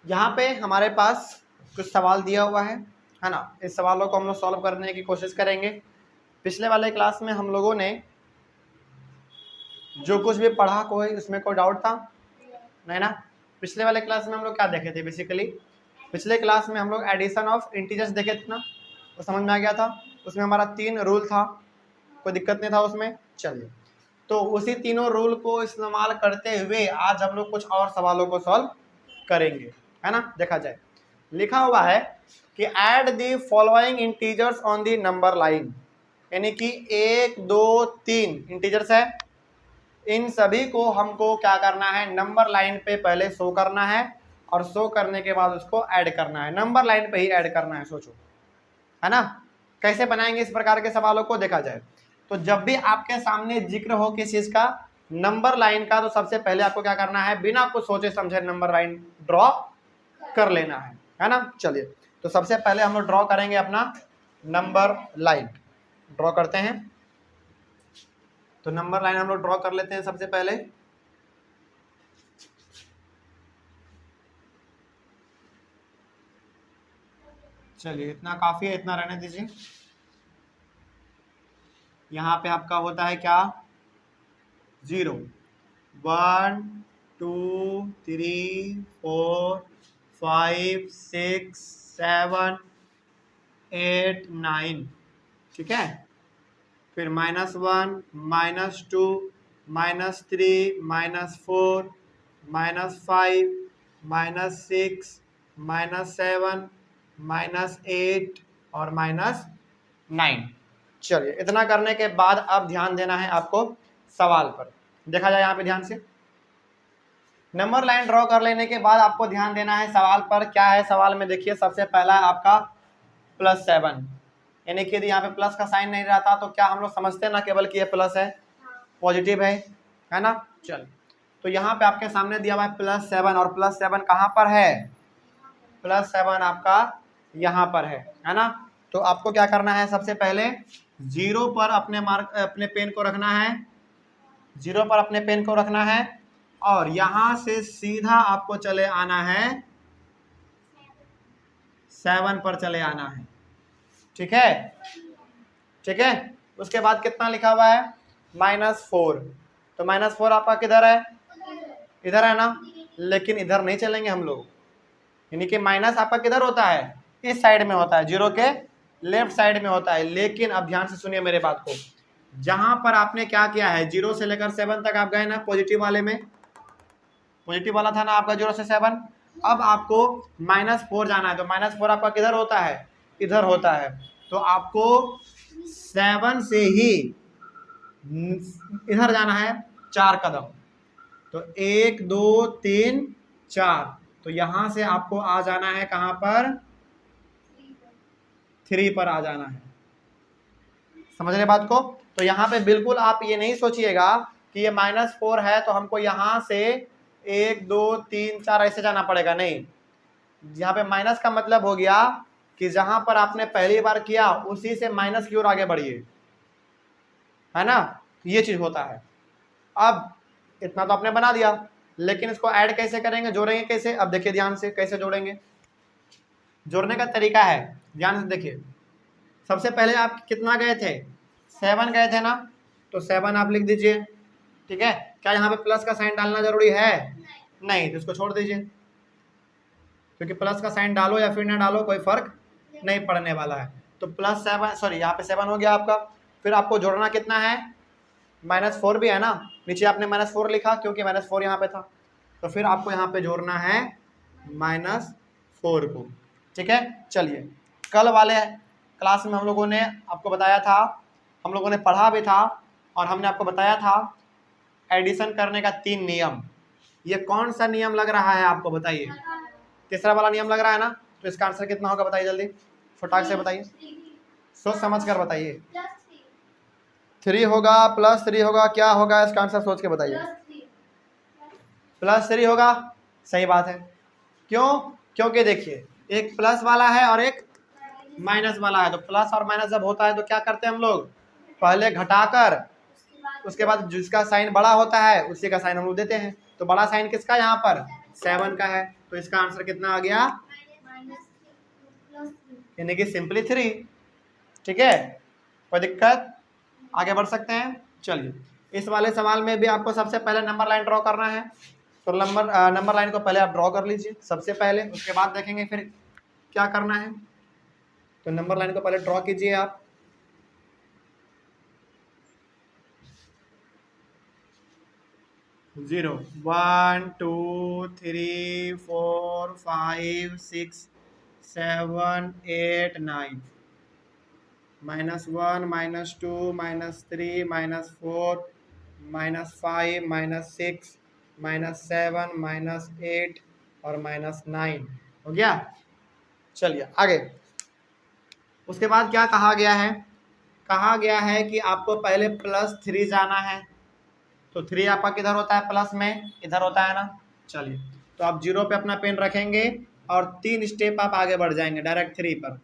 यहाँ पे हमारे पास कुछ सवाल दिया हुआ है ना। इस सवालों को हम लोग सॉल्व करने की कोशिश करेंगे। पिछले वाले क्लास में हम लोगों ने जो कुछ भी पढ़ा, कोई उसमें कोई डाउट था नहीं ना। पिछले वाले क्लास में हम लोग क्या देखे थे? बेसिकली पिछले क्लास में हम लोग एडिशन ऑफ इंटीजर्स देखे थे ना, वो समझ में आ गया था। उसमें हमारा 3 रूल था, कोई दिक्कत नहीं था उसमें। चलिए, तो उसी तीनों रूल को इस्तेमाल करते हुए आज हम लोग कुछ और सवालों को सॉल्व करेंगे, है ना। देखा जाए, लिखा हुआ है कि add the following integers on the number line, यानी कि 1 2 3 इंटीजर्स है। इन सभी को हमको क्या करना है? नंबर लाइन पे पहले शो करना है और शो करने के बाद उसको ऐड करना है। नंबर लाइन पे ही ऐड करना है, सोचो, है ना। कैसे बनाएंगे इस प्रकार के सवालों को? देखा जाए तो जब भी आपके सामने जिक्र हो किसी चीज का, नंबर लाइन का, तो सबसे पहले आपको क्या करना है? बिना कुछ सोचे समझे नंबर लाइन ड्रॉ कर लेना है ना। चलिए, तो सबसे पहले हम लोग ड्रॉ करेंगे अपना नंबर लाइन। ड्रॉ करते हैं, तो नंबर लाइन हम लोग ड्रॉ कर लेते हैं सबसे पहले। चलिए, इतना काफी है, इतना रहने दीजिए। यहाँ पे आपका होता है क्या? 0 1 2 3 4 5 6 7 8 9, ठीक है। फिर -1 -2 -3 -4 -5 -6 -7 -8 और -9। चलिए, इतना करने के बाद अब ध्यान देना है आपको सवाल पर। देखा जाए यहाँ पे ध्यान से, नंबर लाइन ड्रॉ कर लेने के बाद आपको ध्यान देना है सवाल पर। क्या है सवाल में? देखिए, सबसे पहला है आपका +7, यानी कि यदि यहाँ पे प्लस का साइन नहीं रहता तो क्या हम लोग समझते ना केवल कि ये प्लस है, पॉजिटिव है ना। चल, तो यहाँ पे आपके सामने दिया हुआ है +7, और +7 कहाँ पर है? +7 आपका यहाँ पर है ना। तो आपको क्या करना है? सबसे पहले 0 पर अपने पेन को रखना है, 0 पर अपने पेन को रखना है, और यहां से सीधा आपको चले आना है 7 पर चले आना है, ठीक है। ठीक है, उसके बाद कितना लिखा हुआ है? -4। तो -4 आपका किधर है? इधर है ना। लेकिन इधर नहीं चलेंगे हम लोग, यानी कि माइनस आपका किधर होता है? इस साइड में होता है, 0 के लेफ्ट साइड में होता है। लेकिन अब ध्यान से सुनिए मेरे बात को, जहां पर आपने क्या किया है, 0 से लेकर 7 तक आप गए ना, पॉजिटिव वाले में, पॉजिटिव वाला था ना आपका 0 से 7। अब आपको -4 जाना है, तो -4 आपका किधर होता है? इधर होता है। तो आपको 7 से ही इधर जाना है 4 कदम। तो 1 2 3 4, तो यहां से आपको आ जाना है कहां पर? 3 पर आ जाना है। समझ रहे बात को? तो यहाँ पे बिल्कुल आप ये नहीं सोचिएगा कि ये -4 है तो हमको यहाँ से 1 2 3 4 ऐसे जाना पड़ेगा, नहीं। यहाँ पे माइनस का मतलब हो गया कि जहां पर आपने पहली बार किया उसी से माइनस की ओर आगे बढ़िए, है ना। ये चीज होता है। अब इतना तो आपने बना दिया, लेकिन इसको ऐड कैसे करेंगे, जोड़ेंगे कैसे? अब देखिए ध्यान से, कैसे जोड़ेंगे। जोड़ने का तरीका है, ध्यान से देखिए। सबसे पहले आप कितना गए थे? 7 गए थे ना, तो 7 आप लिख दीजिए, ठीक है। क्या यहाँ पे प्लस का साइन डालना जरूरी है? नहीं, तो इसको छोड़ दीजिए, क्योंकि प्लस का साइन डालो या फिर ना डालो कोई फर्क नहीं पड़ने वाला है। तो +7, सॉरी, यहाँ पे 7 हो गया आपका। फिर आपको जोड़ना कितना है? -4 भी है ना, नीचे आपने -4 लिखा क्योंकि -4 यहाँ पे था। तो फिर आपको यहाँ पे जोड़ना है -4 को, ठीक है। चलिए, कल वाले क्लास में हम लोगों ने आपको बताया था, हम लोगों ने पढ़ा भी था, और हमने आपको बताया था एडिशन करने का 3 नियम। ये कौन सा नियम लग रहा है आपको? बताइए। तीसरा वाला नियम लग रहा है ना। तो इसका आंसर कितना होगा? बताइए जल्दी, फटाक से बताइए, सोच समझ कर बताइए। 3 होगा, +3 होगा, क्या होगा इसका आंसर? सोच के बताइए। +3 होगा, सही बात है। क्यों? क्योंकि देखिए, एक प्लस वाला है और एक माइनस वाला है। तो प्लस और माइनस जब होता है तो क्या करते हैं हम लोग? पहले घटाकर उसके बाद जिसका साइन बड़ा होता है उसी का साइन हम लोग देते हैं। तो बड़ा साइन किसका? यहाँ पर 7 का है, तो इसका आंसर कितना आ गया, यानी कि सिंपली 3। ठीक है, कोई दिक्कत, आगे बढ़ सकते हैं। चलिए, इस वाले सवाल में भी आपको सबसे पहले नंबर लाइन ड्रॉ करना है, तो नंबर लाइन को पहले आप ड्रॉ कर लीजिए सबसे पहले, उसके बाद देखेंगे फिर क्या करना है। तो नंबर लाइन को पहले ड्रॉ कीजिए आप। जीरो, 1 2 3 4 5 6 7 8 9, -1 -2 -3 -4 -5 -6 -7 -8 और -9 हो गया। चलिए आगे, उसके बाद क्या कहा गया है, कहा गया है कि आपको पहले +3 जाना है, तो 3 आपका किधर होता है, प्लस में इधर होता है ना। चलिए, तो आप 0 पे अपना पेन रखेंगे और 3 स्टेप आप आगे बढ़ जाएंगे डायरेक्ट 3 पर।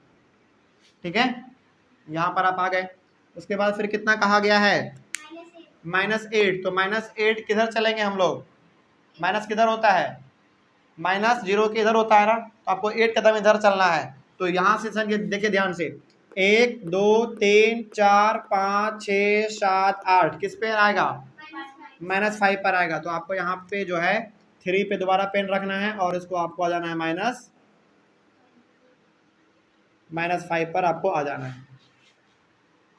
ठीक है, यहाँ पर आप आ गए। उसके बाद फिर कितना कहा गया है, -8, तो -8 किधर चलेंगे हम लोग, माइनस किधर होता है, -0 के इधर होता है ना, तो आपको 8 कदम इधर चलना है। तो यहाँ से संख्या देखिए ध्यान से, 1 2 3 4 5 6 7 8 किस पे आएगा, -5 पर आएगा। तो आपको यहाँ पे जो है 3 पे दोबारा पेन रखना है और इसको आपको आ जाना है -5 पर आपको आ जाना है।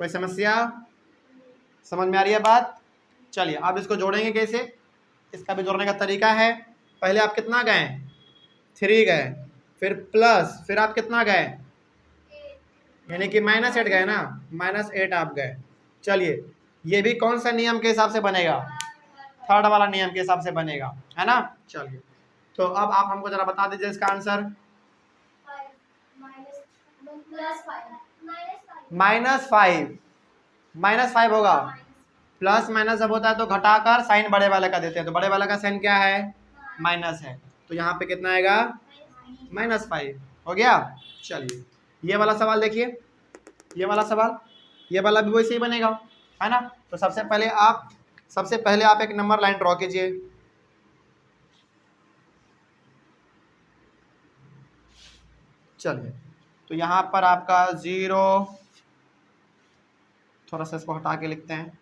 कोई समस्या, समझ में आ रही है बात। चलिए, अब इसको जोड़ेंगे कैसे, इसका भी जोड़ने का तरीका है। पहले आप कितना गए, 3 गए, फिर प्लस, फिर आप कितना गए, यानी कि -8 गए ना, -8 आप गए। चलिए, ये भी कौन सा नियम के हिसाब से बनेगा, थर्ड वाला नियम के हिसाब से बनेगा, है ना। चलिए, तो अब आप हमको जरा बता दीजिए इसका आंसर। -5 होगा, प्लस माइनस जब होता है तो घटाकर साइन बड़े वाले का देते हैं, तो बड़े वाले का साइन क्या है, माइनस है, तो यहाँ पे कितना आएगा, -5 हो गया। चलिए, ये वाला सवाल देखिए, ये वाला सवाल, ये वाला भी वैसे ही बनेगा, है ना। तो सबसे पहले आप एक नंबर लाइन ड्रॉ कीजिए। चलिए, तो यहाँ पर आपका 0, थोड़ा सा इसको हटा के लिखते हैं,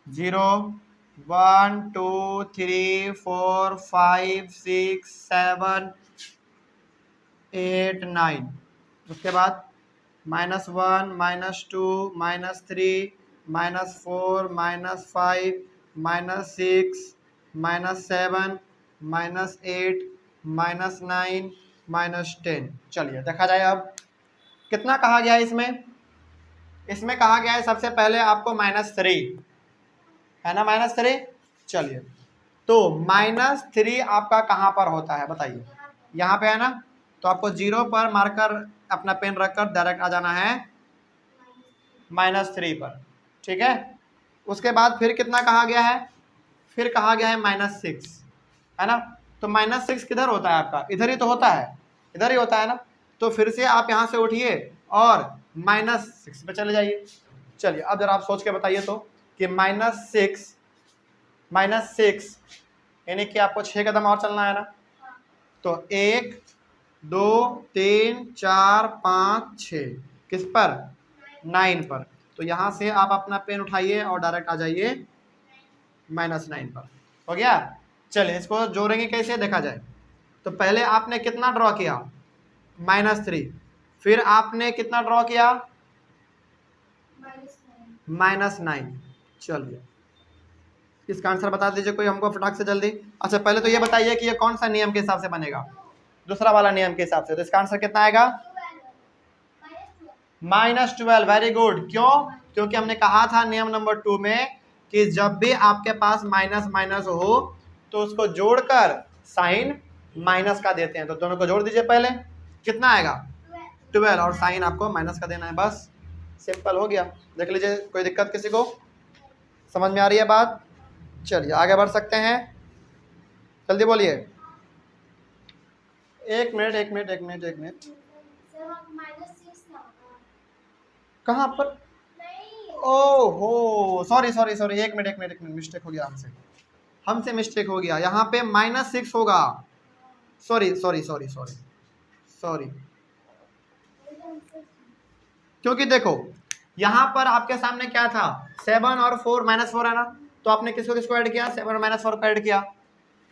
0 1 2 3 4 5 6 7 8 9, उसके बाद -1 -2 -3 -4 -5 -6 -7 -8 -9 -10। चलिए देखा जाए अब कितना कहा गया है इसमें कहा गया है सबसे पहले आपको -3 है ना, -3। चलिए, तो -3 आपका कहाँ पर होता है बताइए, यहाँ पे है ना, तो आपको 0 पर मार्कर अपना पेन रखकर डायरेक्ट आ जाना है -3 पर। ठीक है, उसके बाद फिर कितना कहा गया है, फिर कहा गया है -6, है ना। तो -6 किधर होता है आपका, इधर ही तो होता है, इधर ही होता है ना। तो फिर से आप यहाँ से उठिए और -6 पे चले जाइए। चलिए, अब जरा आप सोच के बताइए तो कि -6 यानी कि आपको 6 कदम और चलना है ना। तो 1 2 3 4 5 6 किस पर, 9 पर। तो यहाँ से आप अपना पेन उठाइए और डायरेक्ट आ जाइए -9 पर, हो गया। चलिए, इसको जोड़ेंगे कैसे देखा जाए। तो पहले आपने कितना ड्रॉ किया, -3, फिर आपने कितना ड्रॉ किया, -9। चलिए, इसका आंसर बता दीजिए कोई हमको फटाक से जल्दी। अच्छा, पहले तो ये बताइए कि ये कौन सा नियम के हिसाब से बनेगा, दूसरा वाला नियम के हिसाब से। तो इसका आंसर कितना आएगा, -12। वेरी गुड, क्यों, क्योंकि हमने कहा था नियम नंबर 2 में कि जब भी आपके पास माइनस माइनस हो तो उसको जोड़कर साइन माइनस का देते हैं। तो दोनों को जोड़ दीजिए पहले, कितना आएगा, 12, और साइन आपको माइनस का देना है, बस सिंपल हो गया। देख लीजिए, कोई दिक्कत किसी को, समझ में आ रही है बात। चलिए आगे बढ़ सकते हैं, जल्दी बोलिए। एक मिनट, कहाँ पर, ओहो सॉरी सॉरी सॉरी, एक मिनट मिस्टेक हो गया हमसे मिस्टेक हो गया। यहाँ पे -6 होगा। Sorry sorry sorry sorry sorry, क्योंकि देखो यहाँ पर आपके सामने क्या था, 7 और 4 -4 है ना, तो आपने किसको किसको ऐड किया, 7 और -4 को ऐड किया।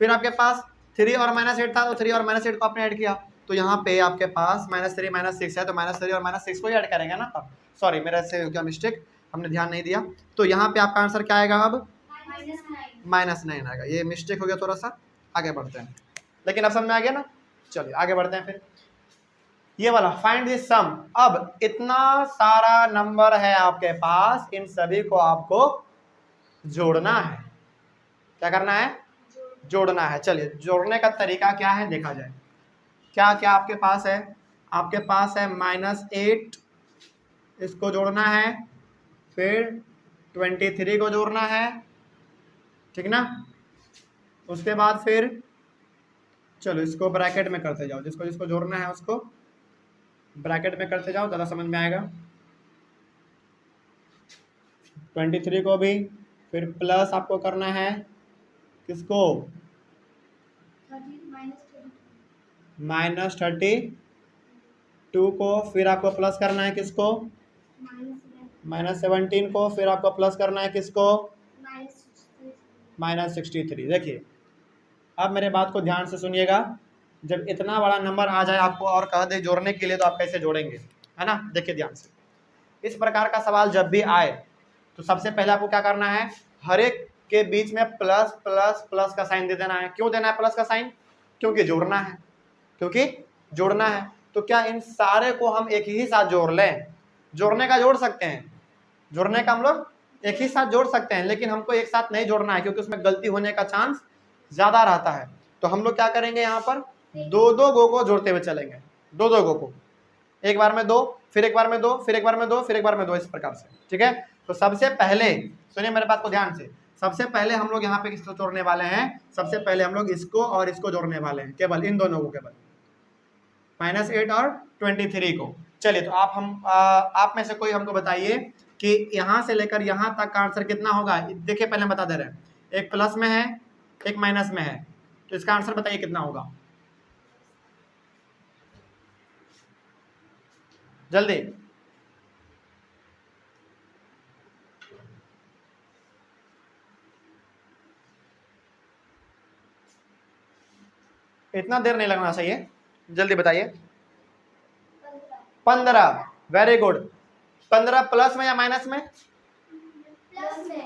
फिर आपके पास 3 और -8 था, तो 3 और -8 को आपने ऐड किया। तो यहाँ पे आपके पास -3 -6 है, तो -3 और -6 को ही ऐड करेंगे ना। सॉरी मेरा से हो गया मिस्टेक, हमने ध्यान नहीं दिया। तो यहाँ पे आपका आंसर क्या आएगा अब, -9 आएगा। ये मिस्टेक हो गया थोड़ा सा, आगे बढ़ते हैं। लेकिन अब समझ में आ गया ना, चलिए आगे बढ़ते हैं। फिर ये वाला फाइंड दिस सम। अब इतना सारा नंबर है आपके पास, इन सभी को आपको जोड़ना है। क्या करना है, जोड़ना है। चलिए जोड़ने का तरीका क्या है देखा जाए। क्या क्या आपके पास है, आपके पास है -8, इसको जोड़ना है, फिर 23 को जोड़ना है, ठीक ना। उसके बाद फिर चलो इसको ब्रैकेट में करते जाओ, जिसको जिसको जोड़ना है उसको ब्रैकेट में करते जाओ, ज़्यादा समझ में आएगा। 23 को भी, फिर प्लस आपको करना है किसको, -32 को, फिर आपको प्लस करना है किसको, -17 को, फिर आपको प्लस करना है किसको, -63। देखिए अब मेरे बात को ध्यान से सुनिएगा। जब इतना बड़ा नंबर आ जाए आपको और कह दे जोड़ने के लिए, तो आप कैसे जोड़ेंगे, है ना। देखिए ध्यान से, इस प्रकार का सवाल जब भी आए तो सबसे पहले आपको क्या करना है, हर एक के बीच में प्लस प्लस प्लस का साइन दे देना है। क्यों देना है प्लस का साइन, क्योंकि जोड़ना है, क्योंकि जोड़ना है। तो क्या इन सारे को हम एक ही साथ जोड़ लें, जोड़ने का जोड़ सकते हैं, जोड़ने का हम लोग एक ही साथ जोड़ सकते हैं, लेकिन हमको एक साथ नहीं जोड़ना है, क्योंकि उसमें गलती होने का चांस ज्यादा रहता है। तो हम लोग क्या करेंगे, यहाँ पर दो दो गो को जोड़ते हुए चलेंगे, दो दो गो को, एक बार में 2, फिर एक बार में 2, फिर एक बार में 2, फिर एक बार में 2, इस प्रकार से, ठीक है। तो सबसे पहले सुनिए मेरे बात को ध्यान से, सबसे पहले हम लोग यहाँ पे किसको जोड़ने वाले हैं, सबसे पहले हम लोग इसको और इसको जोड़ने वाले हैं, केवल इन दोनों को, केवल -8 और 23 को। चलिए तो आप में से कोई हमको बताइए कि यहाँ से लेकर यहाँ तक का आंसर कितना होगा। देखिए पहले हम बता दे रहे हैं, एक प्लस में है एक माइनस में है, तो इसका आंसर बताइए कितना होगा, जल्दी। इतना देर नहीं लगना चाहिए, जल्दी बताइए। 15, वेरी गुड। 15 प्लस में या माइनस में,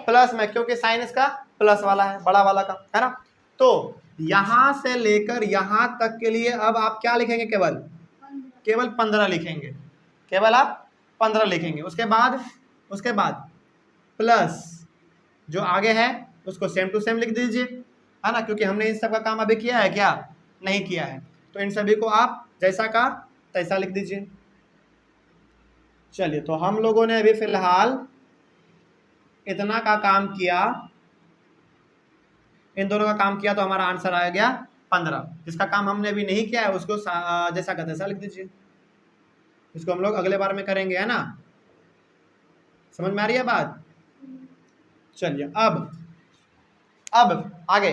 प्लस में, क्योंकि साइन इसका प्लस वाला है, बड़ा वाला का, है ना। तो यहां से लेकर यहां तक के लिए अब आप क्या लिखेंगे, केवल 15 लिखेंगे, केवल आप 15 लिखेंगे। उसके बाद प्लस जो आगे है उसको सेम टू सेम लिख दीजिए, है ना, क्योंकि हमने इन सब का काम अभी किया है क्या, नहीं किया है। तो इन सभी को आप जैसा का तैसा लिख दीजिए। चलिए तो हम लोगों ने अभी फिलहाल इतना का काम किया, इन दोनों का काम किया, तो हमारा आंसर आ गया 15। जिसका काम हमने अभी नहीं किया है उसको जैसा का तैसा लिख दीजिए। इसको हम लोग अगले बार में करेंगे, है ना। समझ में आ रही है बात। चलिए अब आगे,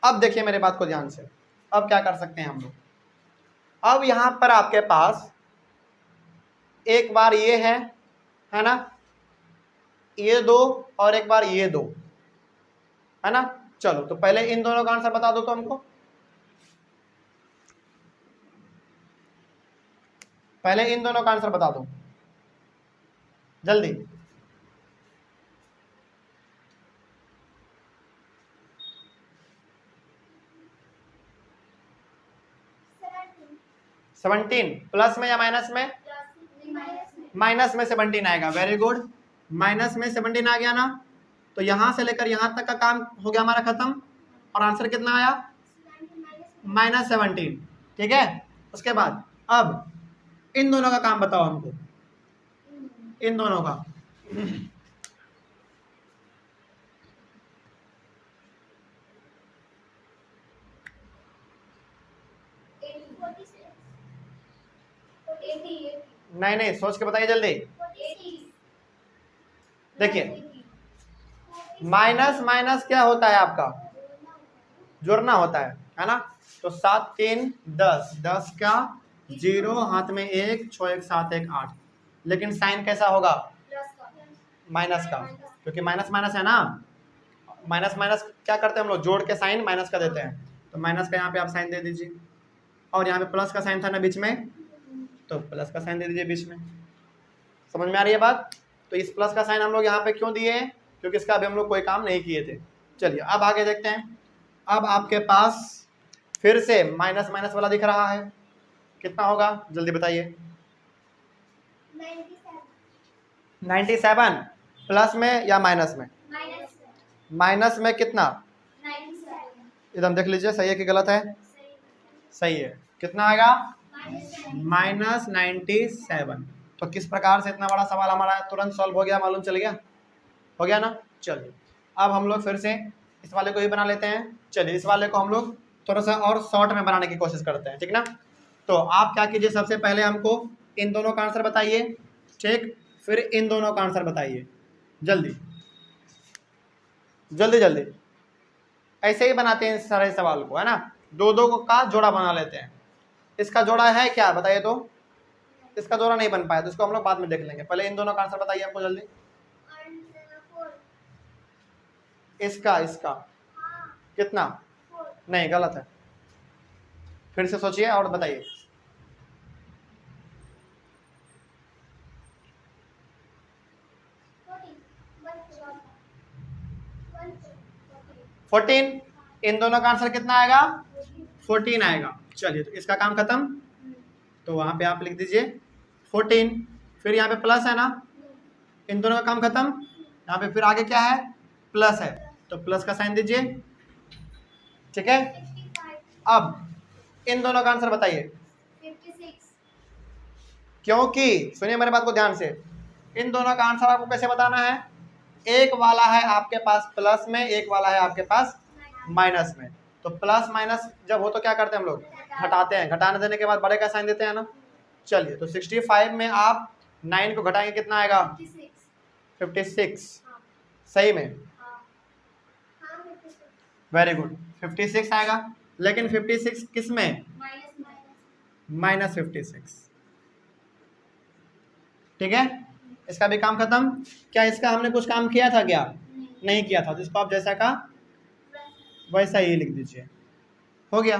अब देखिए मेरे बात को ध्यान से। अब क्या कर सकते हैं हम लोग, अब यहां पर आपके पास एक बार ये है ना, ये 2 और एक बार ये 2, है ना। चलो तो पहले इन दोनों का आंसर बता दो तो हमको, पहले इन दोनों का आंसर बता दो जल्दी। सेवनटीन प्लस में या माइनस में, माइनस में 17 आएगा, वेरी गुड। माइनस में 17 आ गया ना, तो यहां से लेकर यहां तक का काम हो गया हमारा खत्म, और आंसर कितना आया, -17, ठीक है। उसके बाद अब इन दोनों का काम बताओ हमको, इन दोनों का। नहीं सोच के बताइए जल्दी। देखिए माइनस माइनस क्या होता है आपका, जोड़ना होता है ना। तो 7 3 10, 10 का 0, हाथ में 1, 6 1 7 1 8, लेकिन साइन कैसा होगा, माइनस का, क्योंकि माइनस माइनस है ना। माइनस माइनस क्या करते हैं हम लोग, जोड़ के साइन माइनस का देते हैं, तो माइनस का यहाँ पे आप साइन दे दीजिए, और यहाँ पे प्लस का साइन था ना बीच में, तो प्लस का साइन दे दीजिए बीच में। समझ में आ रही है बात। तो इस प्लस का साइन हम लोग यहाँ पे क्यों दिए हैं, क्योंकि इसका अभी हम लोग कोई काम नहीं किए थे। चलिए अब आगे देखते हैं। अब आपके पास फिर से माइनस माइनस वाला दिख रहा है, कितना होगा जल्दी बताइए। 97 प्लस में या माइनस में, माइनस में कितना, एकदम देख लीजिए सही है कि गलत है, सही है। कितना आएगा, -97। तो किस प्रकार से इतना बड़ा सवाल हमारा तुरंत सॉल्व हो गया, मालूम चल गया, हो गया ना। चलिए अब हम लोग फिर से इस वाले को ही बना लेते हैं। चलिए इस वाले को हम लोग थोड़ा सा और शॉर्ट में बनाने की कोशिश करते हैं, ठीक ना। तो आप क्या कीजिए, सबसे पहले हमको इन दोनों का आंसर बताइए, ठीक, फिर इन दोनों का आंसर बताइए, जल्दी जल्दी जल्दी। ऐसे ही बनाते हैं इस सारे सवाल को, है ना। दो दो का जोड़ा बना लेते हैं। इसका जोड़ा है क्या बताइए, तो इसका जोड़ा नहीं बन पाया तो इसको हम लोग बाद में देख लेंगे, पहले इन दोनों का आंसर बताइए हमको जल्दी। इसका कितना, नहीं गलत है, फिर से सोचिए और बताइए। फोर्टीन, इन दोनों का आंसर कितना आएगा, 14 आएगा। चलिए तो इसका काम खत्म, तो वहां पे आप लिख दीजिए 14, फिर यहाँ पे प्लस है ना, इन दोनों का काम खत्म। यहाँ पे फिर आगे क्या है, प्लस है, तो प्लस का साइन दीजिए, ठीक है। अब इन दोनों का आंसर बताइए, 56। क्योंकि सुनिए मेरे बात को ध्यान से, इन दोनों का आंसर आपको कैसे बताना है, एक वाला है आपके पास प्लस में, एक वाला है आपके पास माइनस में। तो प्लस माइनस जब हो तो क्या करते हैं हम लोग, घटाते हैं, घटाने देने के बाद बड़े का साइन देते हैं ना। चलिए तो 65 में आप 9 को घटाएंगे कितना आएगा, 56, सही में, वेरी गुड, 56 आएगा। लेकिन 56 किस में, -56, ठीक है। इसका भी काम खत्म। क्या इसका हमने कुछ काम किया था क्या, नहीं किया था, तो इसको आप जैसा का वैसा ही लिख दीजिए, हो गया,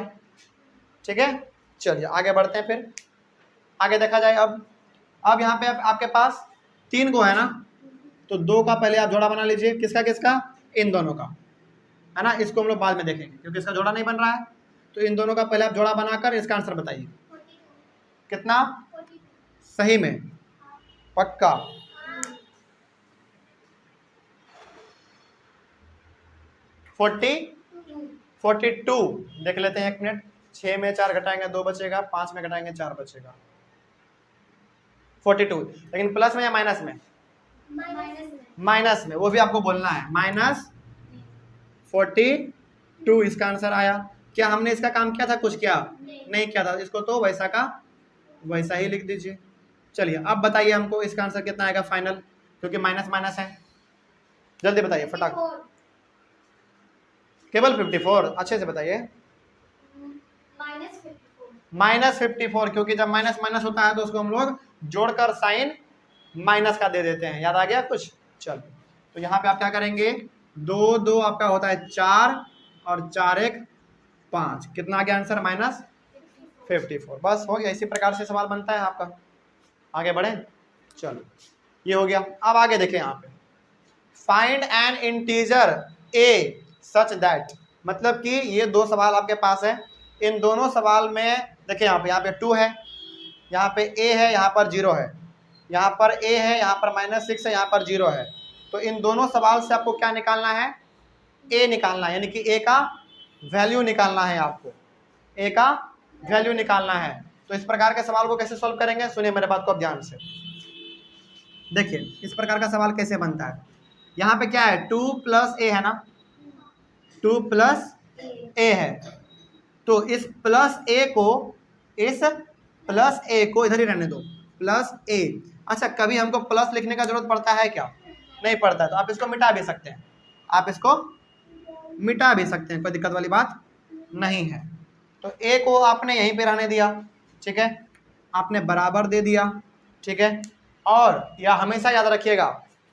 ठीक है। चलिए आगे बढ़ते हैं, फिर आगे देखा जाए। अब यहाँ पे आपके पास 3 को है ना, तो 2 का पहले आप जोड़ा बना लीजिए, किसका किसका, इन दोनों का, है ना। इसको हम लोग बाद में देखेंगे क्योंकि इसका जोड़ा नहीं बन रहा है। तो इन दोनों का पहले आप जोड़ा बनाकर इसका आंसर बताइए, कितना, सही में, पक्का, फोर्टी 42 देख लेते हैं, 1 मिनट। 6 में 4 घटाएंगे 2 बचेगा, 5 में घटाएंगे 4 बचेगा, 42। लेकिन प्लस में या माइनस में, माइनस में, वो भी आपको बोलना है, -42 इसका आंसर आया। क्या हमने इसका काम किया था कुछ, क्या नहीं किया था, इसको तो वैसा का वैसा ही लिख दीजिए। चलिए अब बताइए हमको इसका आंसर कितना आएगा फाइनल, क्योंकि माइनस माइनस है, जल्दी बताइए फटाक। केवल 54, अच्छे से बताइए, -54, क्योंकि जब माइनस माइनस होता है तो उसको हम लोग जोड़कर साइन माइनस का दे देते हैं, याद आ गया कुछ। चलो तो यहाँ पे आप क्या करेंगे, 2 2 आपका होता है 4 और 4 1 5, कितना आ गया आंसर, -54। बस हो गया, इसी प्रकार से सवाल बनता है आपका। आगे बढ़े, चलो ये हो गया। अब आगे देखें यहाँ पे, find N integer a such that, मतलब कि ये 2 सवाल आपके पास है। इन दोनों सवाल में देखिए, यहाँ पे 2 है, यहाँ पे a है, यहाँ पर 0 है, यहाँ पर a है, यहाँ पर -6 है, यहाँ पर 0 है। तो इन दोनों सवाल से आपको क्या निकालना है, a निकालना है, यानी कि a का वैल्यू निकालना है, आपको a का वैल्यू निकालना है। तो इस प्रकार के सवाल को कैसे सॉल्व करेंगे, सुनिए मेरे बात को अब ध्यान से। देखिए इस प्रकार का सवाल कैसे बनता है, यहाँ पे क्या है, 2 + a है ना, 2 + a है, तो इस +a को इधर ही रहने दो, +a। अच्छा कभी हमको प्लस लिखने का जरूरत पड़ता है क्या, नहीं पड़ता है, तो आप इसको मिटा भी सकते हैं, आप इसको मिटा भी सकते हैं, कोई दिक्कत वाली बात नहीं है। तो ए को आपने यहीं पे रहने दिया, ठीक है, आपने बराबर दे दिया, ठीक है। और यह हमेशा याद रखिएगा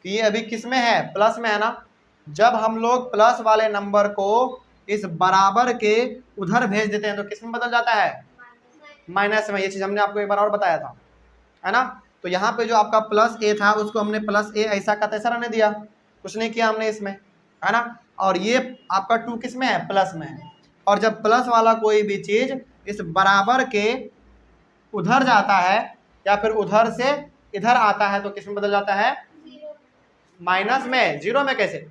कि ये अभी किस में है, प्लस में है ना। जब हम लोग प्लस वाले नंबर को इस बराबर के उधर भेज देते हैं तो किस में बदल जाता है, माइनस में। ये चीज हमने आपको एक बार और बताया था, है ना। तो यहाँ पे जो आपका प्लस ए था उसको हमने प्लस ए ऐसा का तैसा रहने दिया, कुछ नहीं किया हमने इसमें, है ना। और ये आपका 2 किस में है, प्लस में है। और जब प्लस वाला कोई भी चीज इस बराबर के उधर जाता है या फिर उधर से इधर आता है तो किस में बदल जाता है, माइनस में। जीरो में कैसे,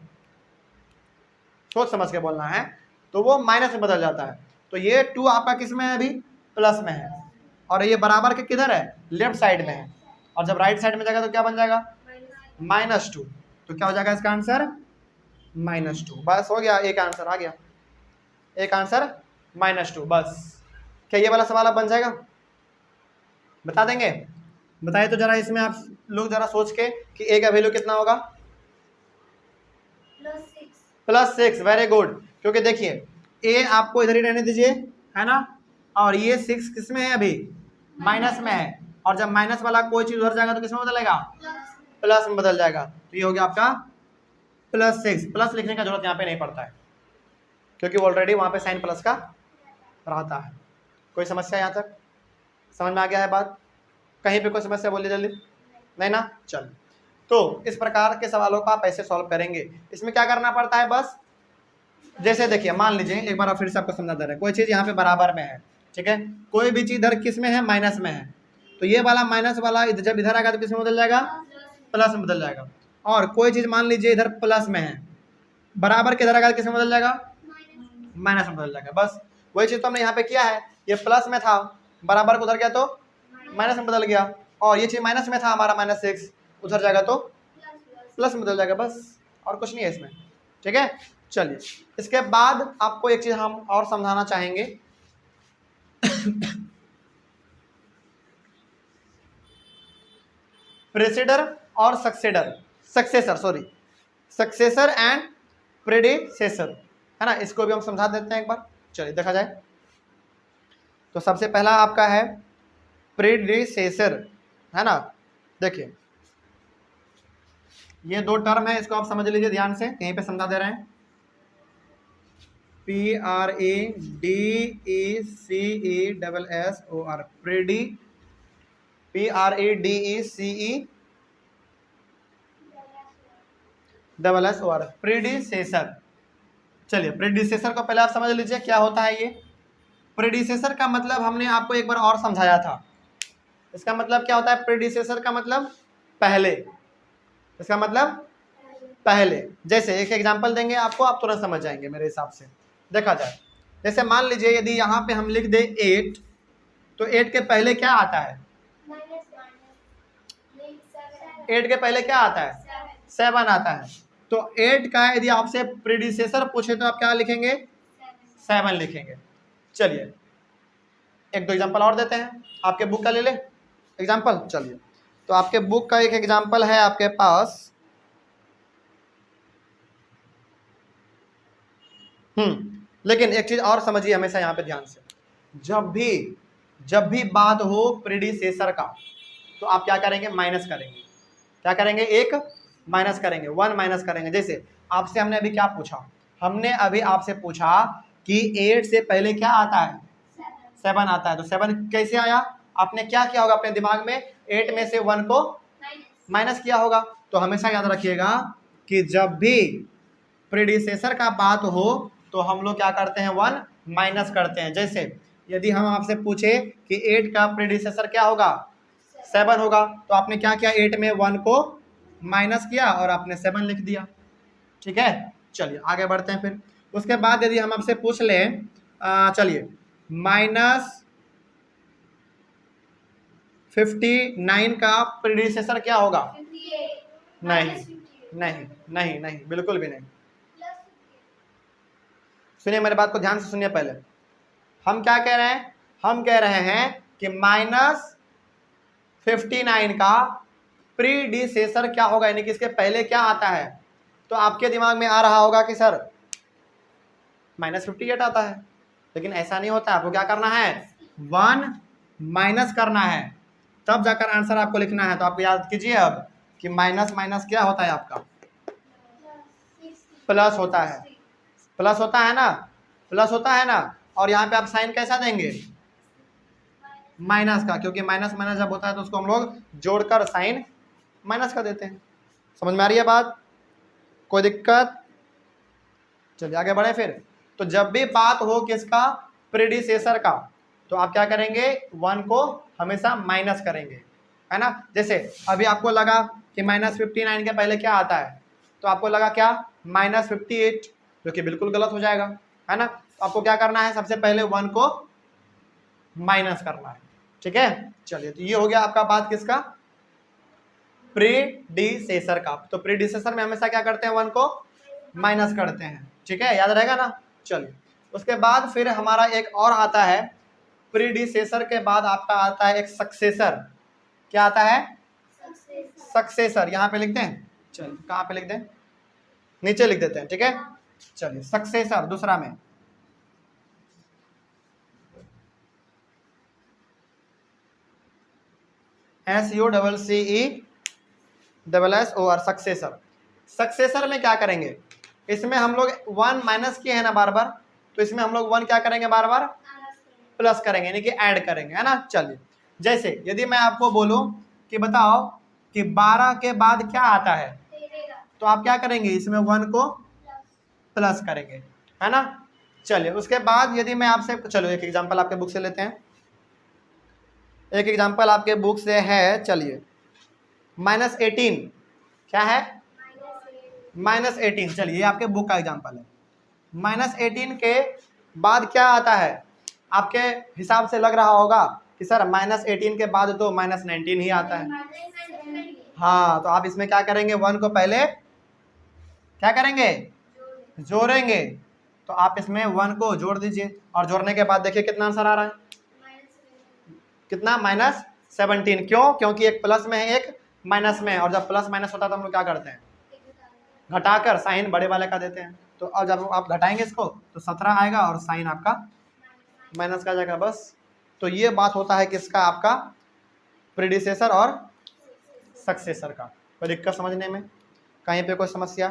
सोच समझ के बोलना है, तो वो माइनस में बदल जाता है। तो ये 2 आपका किस में है, अभी प्लस में है, और ये बराबर के किधर है, लेफ्ट साइड में है। और जब राइट साइड में जाएगा तो क्या बन जाएगा, -2। तो क्या हो जाएगा इसका आंसर, -2। बस हो गया, एक आंसर आ गया, एक आंसर -2। बस क्या ये वाला सवाल अब बन जाएगा, बता देंगे, बताइए तो जरा इसमें आप लोग जरा सोच के कि ए का वैल्यू कितना होगा, +6। वेरी गुड, क्योंकि देखिए ए आपको इधर ही रहने दीजिए, है ना, और ये 6 किस में है, अभी माइनस में है। और जब माइनस वाला कोई चीज उधर जाएगा तो किस में बदलेगा, प्लस में बदल जाएगा। तो ये हो गया आपका +6। प्लस लिखने का जरूरत यहाँ पे नहीं पड़ता है क्योंकि ऑलरेडी वहां पे साइन प्लस का रहता है। कोई समस्या यहाँ तक समझ में आ गया है बात, कहीं पे कोई समस्या बोलिए जल्दी, नहीं ना। चल, तो इस प्रकार के सवालों को आप ऐसे सॉल्व करेंगे। इसमें क्या करना पड़ता है, बस जैसे देखिए मान लीजिए एक बार फिर से आपको समझा दे रहा है, कोई चीज यहाँ पे बराबर में है, ठीक है, कोई भी चीज इधर किस में है, माइनस में है, तो ये वाला माइनस वाला जब इधर आएगा तो किस में बदल जाएगा, प्लस में बदल जाएगा। और कोई चीज मान लीजिए इधर प्लस में है, बराबर के इधर आएगा तो किस में बदल जाएगा, माइनस में बदल जाएगा। बस वही चीज तो हमने यहाँ पे किया है, ये प्लस में था, बराबर को उधर गया तो माइनस में बदल गया, और ये चीज माइनस में था हमारा -6, उधर जाएगा तो प्लस में बदल जाएगा, बस और कुछ नहीं है इसमें, ठीक है। चलिए, इसके बाद आपको एक चीज हम और समझाना चाहेंगे प्रेसिडर और सक्सेसर एंड प्रेडिसेसर, है ना, इसको भी हम समझा देते हैं एक बार। चलिए देखा जाए, तो सबसे पहला आपका है प्रेडिसेसर, है ना। देखिए ये 2 टर्म है, इसको आप समझ लीजिए ध्यान से, यहीं पे समझा दे रहे हैं। PREDECESSOR, pretty, PREDECESSOR, predecessor. चलिए प्रेडिसेसर को पहले आप समझ लीजिए क्या होता है। ये प्रेडिसेसर का मतलब हमने आपको एक बार और समझाया था। इसका मतलब क्या होता है, प्रेडिसेसर का मतलब पहले, इसका मतलब पहले। जैसे एक एग्जांपल देंगे आपको, आप तुरंत समझ जाएंगे मेरे हिसाब से। देखा जाए, जैसे मान लीजिए यदि यहाँ पे हम लिख दे 8, तो 8 के पहले क्या आता है, 8 के पहले क्या आता है, 7 आता है। तो 8 का यदि आपसे प्रेडिसेसर पूछे तो आप क्या लिखेंगे, 7 लिखेंगे। चलिए एक 2 एग्जांपल और देते हैं, आपके बुक का ले ले एग्जांपल। चलिए, तो आपके बुक का एक एग्जांपल है आपके पास, लेकिन एक चीज और समझिए हमेशा यहाँ पे ध्यान से, जब भी बात हो प्रेडिसेसर का तो आप क्या करेंगे, माइनस करेंगे। क्या करेंगे, एक माइनस करेंगे, 1 माइनस करेंगे। जैसे आपसे हमने अभी क्या पूछा, हमने अभी आपसे पूछा कि 8 से पहले क्या आता है, 7 आता है। तो 7 कैसे आया, आपने क्या किया होगा अपने दिमाग में, 8 में से 1 को माइनस किया होगा। तो हमेशा याद रखिएगा कि जब भी प्रेडिसेसर का बात हो तो हम लोग क्या करते हैं, 1 माइनस करते हैं। जैसे यदि हम आपसे पूछे कि 8 का प्रेडिसेसर क्या होगा, 7 होगा, तो आपने क्या किया, 8 में 1 को माइनस किया और आपने 7 लिख दिया, ठीक है। चलिए आगे बढ़ते हैं फिर। उसके बाद यदि हम आपसे पूछ लें, चलिए -59 का प्रेडिसेसर क्या होगा, नहीं, बिल्कुल भी नहीं। सुनिए मेरे बात को ध्यान से सुनिए पहले, हम क्या कह रहे हैं, हम कह रहे हैं कि -59 का प्रीडिसेसर क्या होगा, यानी कि इसके पहले क्या आता है, तो आपके दिमाग में आ रहा होगा कि सर -58 आता है, लेकिन ऐसा नहीं होता। आपको क्या करना है, 1 माइनस करना है, तब जाकर आंसर आपको लिखना है। तो आप याद कीजिए अब कि माइनस माइनस क्या होता है आपका, प्लस होता है, प्लस होता है ना, प्लस होता है ना। और यहाँ पे आप साइन कैसा देंगे, माइनस का, क्योंकि माइनस माइनस जब होता है तो उसको हम लोग जोड़कर साइन माइनस का देते हैं। समझ में आ रही है बात, कोई दिक्कत? चलिए आगे बढ़े फिर। तो जब भी बात हो किसका, प्रीडिसेसर का, तो आप क्या करेंगे, 1 को हमेशा माइनस करेंगे, है ना। जैसे अभी आपको लगा कि -59 के पहले क्या आता है, तो आपको लगा क्या, -58, जो कि बिल्कुल गलत हो जाएगा, है ना। तो आपको क्या करना है, सबसे पहले 1 को माइनस करना है, ठीक है। चलिए, तो ये हो गया आपका बात किसका, प्रीडिसेसर का। तो प्रीडिसेसर में हमेशा क्या करते हैं, 1 को माइनस करते हैं, ठीक है, याद रहेगा ना। चलिए, उसके बाद फिर हमारा एक और आता है, प्रीडिसेसर के बाद आपका आता है एक सक्सेसर। क्या आता है, सक्सेसर। यहाँ पे लिख दें, चलिए कहाँ पे लिख दें, नीचे लिख देते हैं, ठीक है। चलिए, सक्सेसर दूसरा में, SUCCESSOR, सक्सेसर। सक्सेसर में क्या करेंगे, इसमें हम लोग 1 माइनस किए हैं ना बार बार, तो इसमें हम लोग 1 क्या करेंगे, बार बार प्लस करेंगे, यानी कि ऐड करेंगे, है ना। चलिए, जैसे यदि मैं आपको बोलूं कि बताओ कि 12 के बाद क्या आता है, तो आप क्या करेंगे, इसमें 1 को प्लस करेंगे, है ना। चलिए, उसके बाद यदि मैं आपसे, चलो एक एग्जांपल आपके बुक से लेते हैं, एक एग्जांपल आपके बुक से है, चलिए -18, क्या है, -18। चलिए, ये आपके बुक का एग्जांपल है। -18 के बाद क्या आता है, आपके हिसाब से लग रहा होगा कि सर -18 के बाद तो -19 ही आता है। हाँ, तो आप इसमें क्या करेंगे, 1 को पहले क्या करेंगे, जोड़ेंगे। तो आप इसमें 1 को जोड़ दीजिए, और जोड़ने के बाद देखिए कितना आंसर आ रहा है, कितना, -17। क्यों, क्योंकि एक प्लस में है, एक माइनस में है, और जब प्लस माइनस होता है तो हम लोग क्या करते हैं, घटाकर साइन बड़े वाले का देते हैं। तो अब जब आप घटाएंगे इसको तो 17 आएगा, और साइन आपका माइनस का जाएगा, बस। तो ये बात होता है किसका, आपका प्रीडिसेसर और सक्सेसर का। कोई दिक्कत समझने में, कहीं पे कोई समस्या?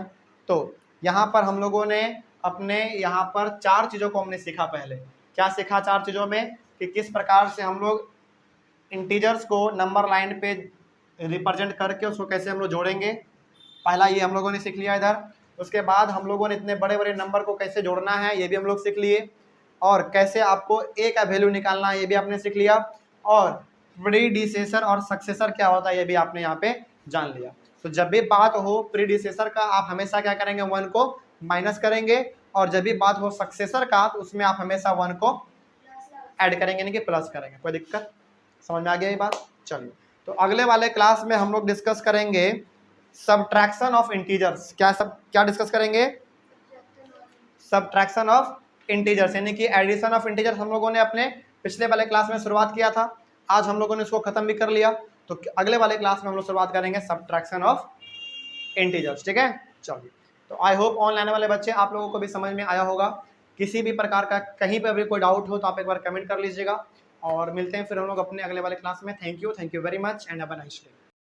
तो यहाँ पर हम लोगों ने अपने यहाँ पर 4 चीज़ों को हमने सीखा। पहले क्या सीखा 4 चीज़ों में, कि किस प्रकार से हम लोग इंटीजर्स को नंबर लाइन पे रिप्रेजेंट करके उसको कैसे हम लोग जोड़ेंगे, पहला ये हम लोगों ने सीख लिया इधर। उसके बाद हम लोगों ने इतने बड़े बड़े नंबर को कैसे जोड़ना है ये भी हम लोग सीख लिए, और कैसे आपको ए का वैल्यू निकालना है ये भी आपने सीख लिया, और प्रीडिसेसर और सक्सेसर क्या होता है ये भी आपने यहाँ पे जान लिया। तो जब भी बात हो प्रीडिसेसर का, आप हमेशा क्या करेंगे, 1 को माइनस करेंगे, और जब भी बात हो सक्सेसर का, तो उसमें आप हमेशा 1 को ऐड करेंगे, यानी कि प्लस करेंगे। कोई दिक्कत, समझ में आ गया ये बात? चलिए, तो अगले वाले क्लास में हम लोग डिस्कस करेंगे सब्ट्रैक्शन ऑफ इंटीजर्स। क्या डिस्कस करेंगे, सब्ट्रैक्शन ऑफ इंटीजर्स, यानी कि एडिशन ऑफ इंटीजर्स हम लोगों ने अपने पिछले वाले क्लास में शुरुआत किया था, आज हम लोगों ने इसको खत्म भी कर लिया। तो अगले वाले क्लास में हम लोग शुरुआत करेंगे सब्ट्रैक्शन ऑफ इंटीजर्स, ठीक है। चलिए, तो आई होप ऑनलाइन वाले बच्चे आप लोगों को भी समझ में आया होगा। किसी भी प्रकार का कहीं पर भी कोई डाउट हो तो आप एक बार कमेंट कर लीजिएगा, और मिलते हैं फिर हम लोग अपने अगले वाले क्लास में। Thank you very much and have a nice day.